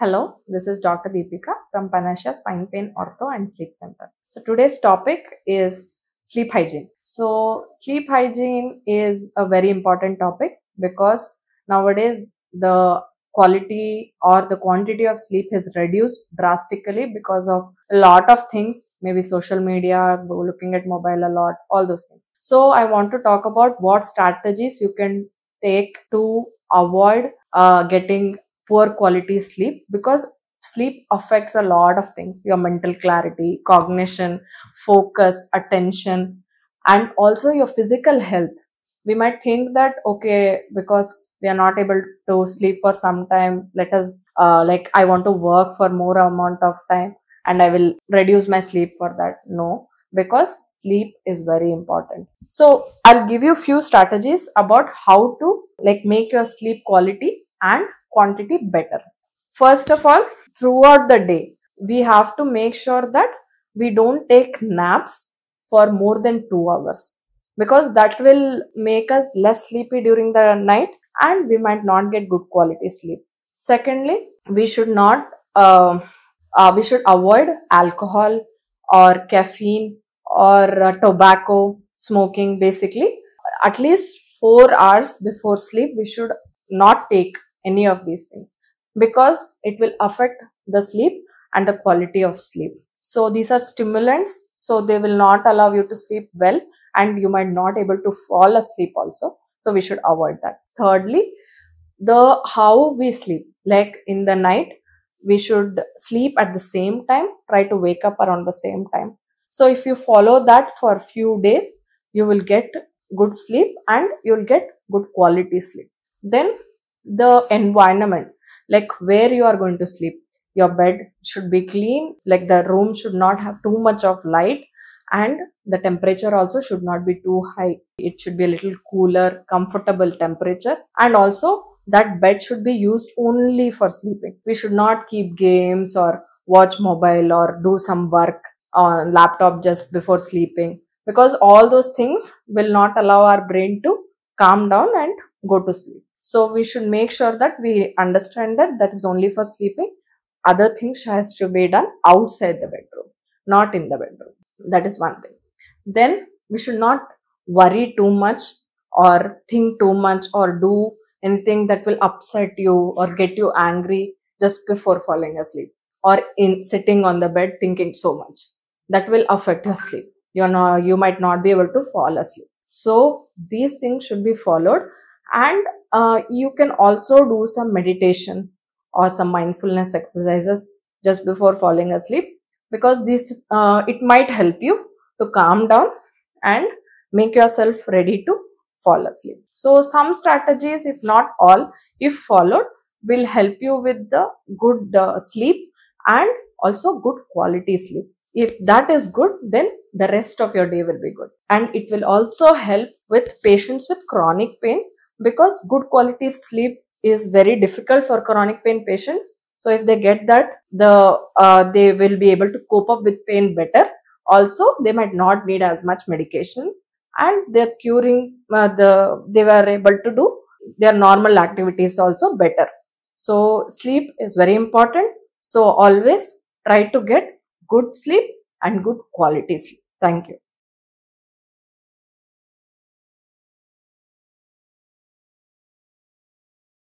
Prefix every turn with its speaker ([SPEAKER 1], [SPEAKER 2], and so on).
[SPEAKER 1] Hello, this is Dr. Deepika from Panacea Spine Pain Ortho and Sleep Center. So today's topic is sleep hygiene. So sleep hygiene is a very important topic because nowadays the quality or the quantity of sleep has reduced drastically because of a lot of things, maybe social media, looking at mobile a lot, all those things. So I want to talk about what strategies you can take to avoid getting poor quality sleep, because sleep affects a lot of things: your mental clarity, cognition, focus, attention, and also your physical health. We might think that, okay, because we are not able to sleep for some time, let us I want to work for more amount of time and I will reduce my sleep for that. No, because sleep is very important. So I'll give you few strategies about how to make your sleep quality and quantity better. First of all, throughout the day, we have to make sure that we don't take naps for more than 2 hours, because that will make us less sleepy during the night and we might not get good quality sleep. Secondly, we should avoid alcohol or caffeine or tobacco smoking. Basically, at least 4 hours before sleep, we should not take any of these things, because it will affect the sleep and the quality of sleep. So these are stimulants, so they will not allow you to sleep well and you might not able to fall asleep also. So we should avoid that. Thirdly, how we sleep, like in the night, we should sleep at the same time, try to wake up around the same time. So if you follow that for a few days, you will get good sleep and you'll get good quality sleep. Then the environment, like where you are going to sleep, your bed should be clean, like the room should not have too much of light, and the temperature also should not be too high. It should be a little cooler, comfortable temperature. And also that bed should be used only for sleeping. We should not keep games or watch mobile or do some work on laptop just before sleeping, because all those things will not allow our brain to calm down and go to sleep. So we should make sure that we understand that that is only for sleeping. Other things has to be done outside the bedroom, not in the bedroom. That is one thing. Then we should not worry too much or think too much or do anything that will upset you or get you angry just before falling asleep, or in sitting on the bed thinking so much. That will affect your sleep. You might not be able to fall asleep. So these things should be followed. And you can also do some meditation or some mindfulness exercises just before falling asleep, because this it might help you to calm down and make yourself ready to fall asleep. So some strategies, if not all, if followed, will help you with the good sleep and also good quality sleep. If that is good, then the rest of your day will be good. And it will also help with patients with chronic pain, because good quality of sleep is very difficult for chronic pain patients. So if they get that, they will be able to cope up with pain better. Also, they might not need as much medication, and they're curing they were able to do their normal activities also better. So sleep is very important. So always try to get good sleep and good quality sleep. Thank you.